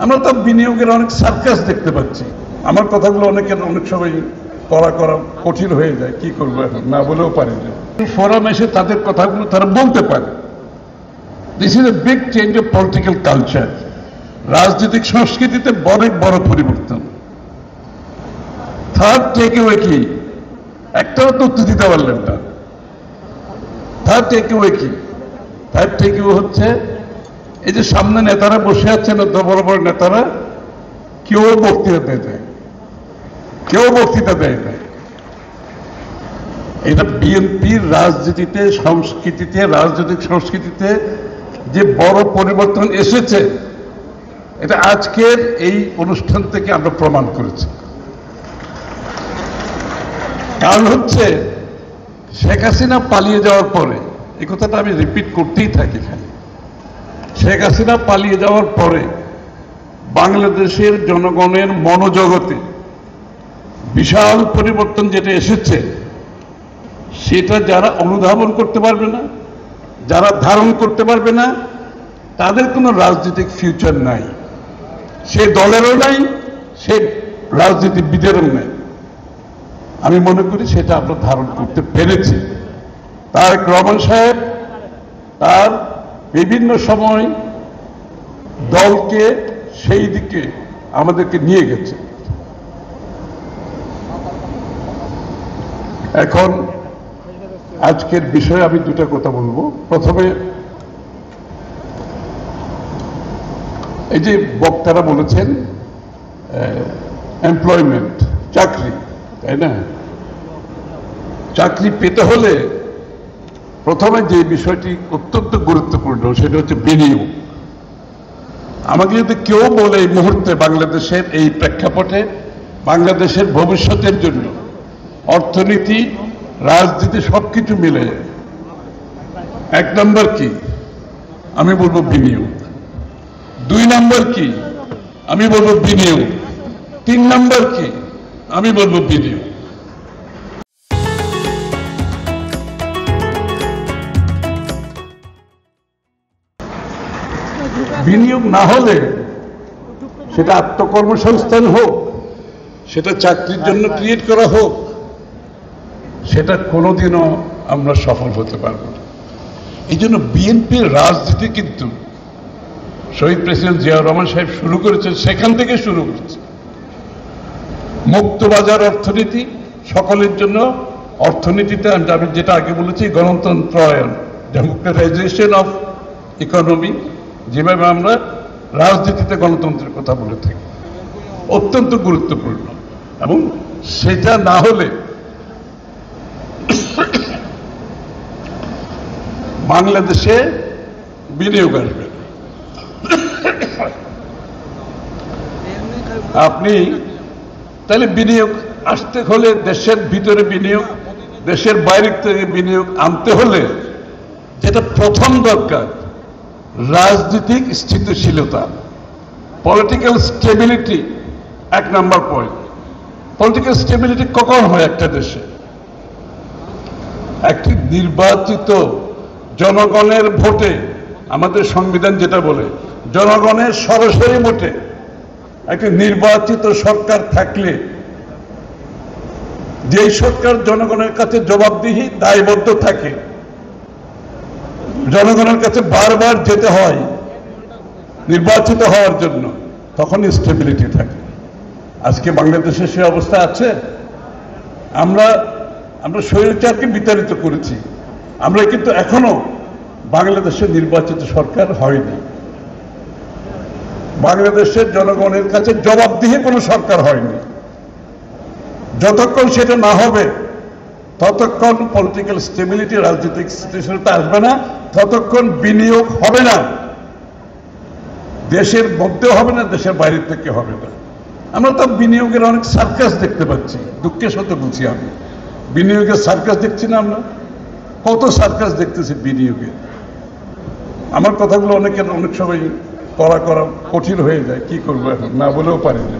আমরা তো বিনিয়োগের অনেক সার্কাস দেখতে পাচ্ছি। আমার কথাগুলো অনেক সময় করা কঠিন হয়ে যায়, কি করবো এখন, না বলেও পারি না। ফোরাম এসে তাদের কথাগুলো তারা বলতে পারে। This is a big change of political culture. রাজনৈতিক সংস্কৃতিতে অনেক বড় পরিবর্তন। থার্ড টেকঅ্যাওয়ে কি? একটাও তো উত্তর দিতে পারলেন না। থার্ড টেকঅ্যাওয়ে কি? থার্ড টেকঅ্যাওয়ে হচ্ছে এই যে সামনে নেতারা বসে আছেন, বড় বড় নেতারা, কেউ বক্তৃতা দেয় না। এটা বিএনপির রাজনীতিতে, সংস্কৃতিতে, রাজনৈতিক সংস্কৃতিতে যে বড় পরিবর্তন এসেছে, এটা আজকের এই অনুষ্ঠান থেকে আমরা প্রমাণ করেছি। কারণ হচ্ছে শেখ হাসিনা পালিয়ে যাওয়ার পরে, এই কথাটা আমি রিপিট করতেই থাকি খালি, শেখ হাসিনা পালিয়ে যাওয়ার পরে বাংলাদেশের জনগণের মনোজগতে বিশাল পরিবর্তন যেটা এসেছে, সেটা যারা অনুধাবন করতে পারবে না, যারা ধারণ করতে পারবে না, তাদের কোনো রাজনৈতিক ফিউচার নাই। সে দলেরও নাই, সে রাজনীতিবিদেরও নাই। আমি মনে করি সেটা আমরা ধারণ করতে পেরেছি। তারেক রহমান সাহেব তার বিভিন্ন সময় দলকে সেই দিকে আমাদেরকে নিয়ে গেছে। এখন আজকের বিষয়ে আমি দুটা কথা বলবো। প্রথমে এই যে বক্তারা বলেছেন এমপ্লয়মেন্ট, চাকরি, তাই না? চাকরি পেতে হলে প্রথমে যে বিষয়টি অত্যন্ত গুরুত্বপূর্ণ, সেটা হচ্ছে বিনিয়োগ। আমাকে যদি কেউ বলে এই মুহূর্তে বাংলাদেশের এই প্রেক্ষাপটে বাংলাদেশের ভবিষ্যতের জন্য অর্থনীতি, রাজনীতি সবকিছু মিলে এক নম্বর কি, আমি বলবো বিনিয়োগ। দুই নম্বর কি, আমি বলবো বিনিয়োগ। তিন নম্বর কি, আমি বলবো বিনিয়োগ। বিনিয়োগ না হলে, সেটা আত্মকর্মসংস্থান হোক, সেটা চাকরির জন্য ক্রিয়েট করা হোক, সেটা কোনোদিনও আমরা সফল হতে পারব না। এই জন্য বিএনপির রাজনীতি কিন্তু শহীদ প্রেসিডেন্ট জিয়াউর রহমান সাহেব শুরু করেছেন, সেখান থেকে শুরু করেছে। মুক্তবাজার অর্থনীতি, সকলের জন্য অর্থনীতিতে আমি যেটা আগে বলেছি, গণতন্ত্রায়ন, ডেমোক্রেটাইজেশন অফ ইকোনমি, যেভাবে আমরা রাজনীতিতে গণতন্ত্রের কথা বলে থাকি, অত্যন্ত গুরুত্বপূর্ণ। এবং সেটা না হলে বাংলাদেশে বিনিয়োগ আসবে। আপনি তাহলে বিনিয়োগ আসতে হলে, দেশের ভিতরে বিনিয়োগ, দেশের বাইরে থেকে বিনিয়োগ আনতে হলে যেটা প্রথম দরকার, রাজনৈতিক স্থিতিশীলতা, পলিটিক্যাল স্টেবিলিটি এক নাম্বার পয়েন্ট। পলিটিক্যাল স্টেবিলিটি কখন হয় একটা দেশে? একটি নির্বাচিত জনগণের ভোটে, আমাদের সংবিধান যেটা বলে জনগণের সরাসরি ভোটে একটি নির্বাচিত সরকার থাকলে, যেই সরকার জনগণের কাছে জবাবদিহি দায়বদ্ধ থাকে, জনগণের কাছে বারবার যেতে হয় নির্বাচিত হওয়ার জন্য, তখন স্টেবিলিটি থাকে। আজকে বাংলাদেশে সে অবস্থা আছে? আমরা স্বৈরাচারকে বিতাড়িত করেছি, আমরা কিন্তু এখনো বাংলাদেশের নির্বাচিত সরকার হয়নি। বাংলাদেশের জনগণের কাছে জবাবদিহি কোনো সরকার হয়নি। যতক্ষণ সেটা না হবে, ততক্ষণ পলিটিক্যাল স্টেবিলিটি, রাজনৈতিক স্থিতিশীলতা আসবে না, ততক্ষণ বিনিয়োগ হবে না। দেশের মধ্যেও হবে না, দেশের বাইরে থেকে হবে না। আমরা তো বিনিয়োগের অনেক সার্কাস দেখতে পাচ্ছি, দুঃখের সাথে বলছি আমি। বিনিয়োগের সার্কাস দেখছি না আমরা? কত সার্কাস দেখতেছি বিনিয়োগে। আমার কথাগুলো অনেক সময় করা কঠিন হয়ে যায়, কি করবো এখন, না বলেও পারি না।